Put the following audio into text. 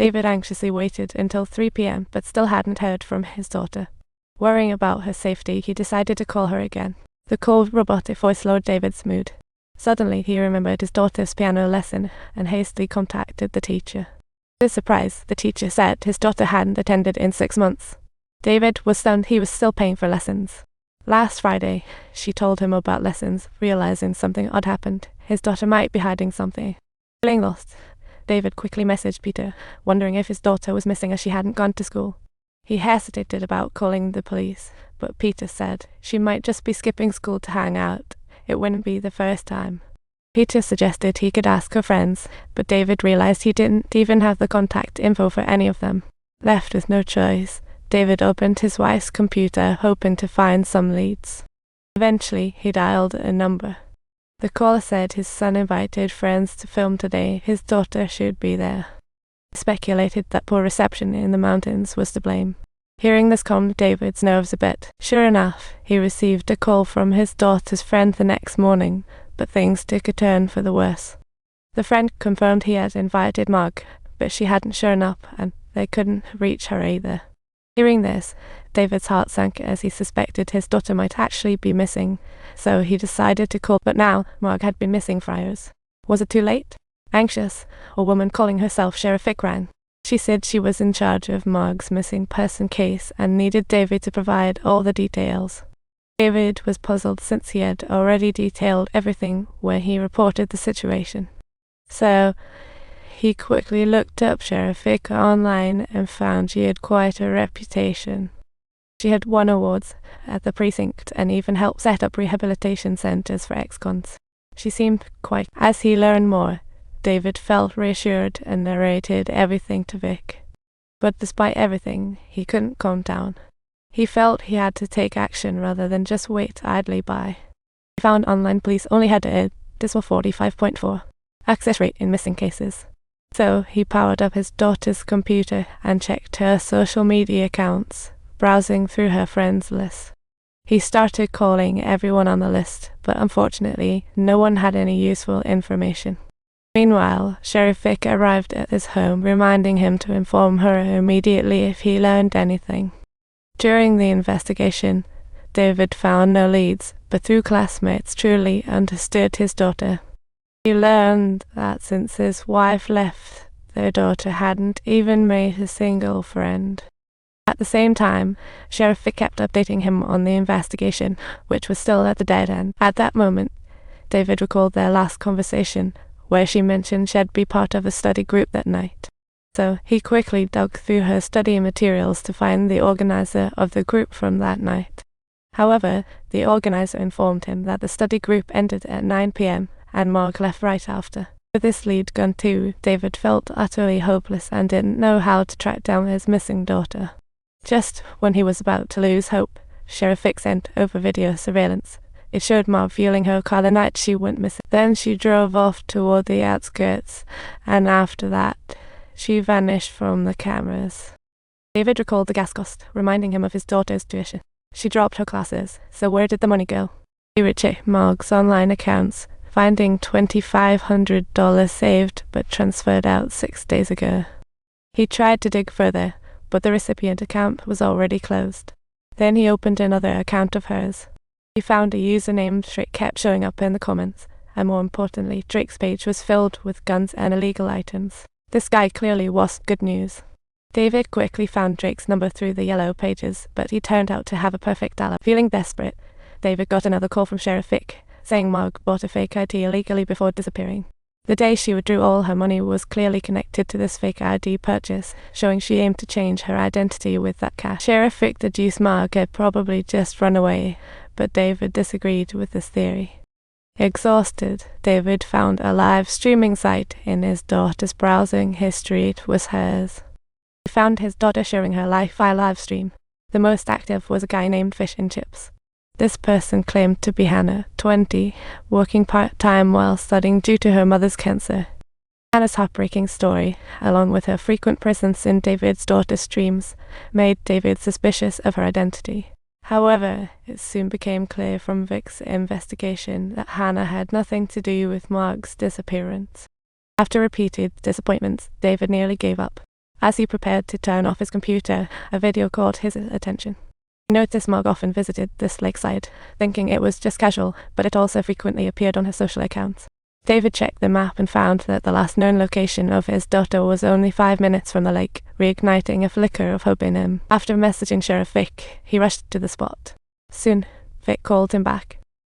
David anxiously waited until 3 p.m. but still hadn't heard from his daughter. Worrying about her safety, he decided to call her again. The cold, robotic voice lowered David's mood. Suddenly, he remembered his daughter's piano lesson and hastily contacted the teacher. To his surprise, the teacher said his daughter hadn't attended in 6 months. David was stunned. He was still paying for lessons. Last Friday, she told him about lessons, realizing something odd happened. His daughter might be hiding something. Feeling lost, David quickly messaged Peter, wondering if his daughter was missing as she hadn't gone to school. He hesitated about calling the police, but Peter said she might just be skipping school to hang out. It wouldn't be the first time. Peter suggested he could ask her friends, but David realized he didn't even have the contact info for any of them. Left with no choice, David opened his wife's computer, hoping to find some leads. Eventually, he dialed a number. The caller said his son invited friends to film today. His daughter should be there. He speculated that poor reception in the mountains was to blame. Hearing this calmed David's nerves a bit. Sure enough, he received a call from his daughter's friend the next morning, but things took a turn for the worse. The friend confirmed he had invited Mag, but she hadn't shown up and they couldn't reach her either. Hearing this, David's heart sank as he suspected his daughter might actually be missing, so he decided to call, but now Mag had been missing for hours. Was it too late? Anxious, a woman calling herself Sheriff Vic rang. She said she was in charge of Mag's missing person case and needed David to provide all the details. David was puzzled since he had already detailed everything when he reported the situation. So, he quickly looked up Sheriff Vic online and found she had quite a reputation. She had won awards at the precinct and even helped set up rehabilitation centers for ex-cons. She seemed quite... As he learned more, David felt reassured and narrated everything to Vic. But despite everything, he couldn't calm down. He felt he had to take action rather than just wait idly by. He found online police only had a dismal 45.4 access rate in missing cases. So he powered up his daughter's computer and checked her social media accounts, browsing through her friends list. He started calling everyone on the list, but unfortunately, no one had any useful information. Meanwhile, Sheriff Vic arrived at his home, reminding him to inform her immediately if he learned anything. During the investigation, David found no leads, but through classmates truly understood his daughter. He learned that since his wife left, their daughter hadn't even made a single friend. At the same time, Sheriff Vic kept updating him on the investigation, which was still at the dead end. At that moment, David recalled their last conversation, where she mentioned she'd be part of a study group that night. So he quickly dug through her study materials to find the organizer of the group from that night. However, the organizer informed him that the study group ended at 9 p.m. and Mark left right after. With this lead gone too, David felt utterly hopeless and didn't know how to track down his missing daughter. Just when he was about to lose hope, Sheriff Vic sent over video surveillance. It showed Mark fueling her car the night she went missing. Then she drove off toward the outskirts, and after that, she vanished from the cameras. David recalled the gas cost, reminding him of his daughter's tuition. She dropped her classes, so where did the money go? He rechecked Mark's online accounts, finding $2,500 saved but transferred out 6 days ago. He tried to dig further, but the recipient account was already closed. Then he opened another account of hers. He found a username Drake kept showing up in the comments, and more importantly, Drake's page was filled with guns and illegal items. This guy clearly was good news. David quickly found Drake's number through the yellow pages, but he turned out to have a perfect alibi. Feeling desperate, David got another call from Sheriff Vic, saying Marg bought a fake ID illegally before disappearing. The day she withdrew all her money was clearly connected to this fake ID purchase, showing she aimed to change her identity with that cash. Sheriff Vic deduced Marg had probably just run away, but David disagreed with this theory. Exhausted, David found a live streaming site in his daughter's browsing history. It was hers. He found his daughter sharing her Wi-Fi live stream. The most active was a guy named Fish and Chips. This person claimed to be Hannah, 20, working part-time while studying due to her mother's cancer. Hannah's heartbreaking story, along with her frequent presence in David's daughter's streams, made David suspicious of her identity. However, it soon became clear from Vic's investigation that Hannah had nothing to do with Mark's disappearance. After repeated disappointments, David nearly gave up. As he prepared to turn off his computer, a video caught his attention. He noticed Mog often visited this lakeside, thinking it was just casual, but it also frequently appeared on her social accounts. David checked the map and found that the last known location of his daughter was only 5 minutes from the lake, reigniting a flicker of hope in him. After messaging Sheriff Vic, he rushed to the spot. Soon, Vic called him back.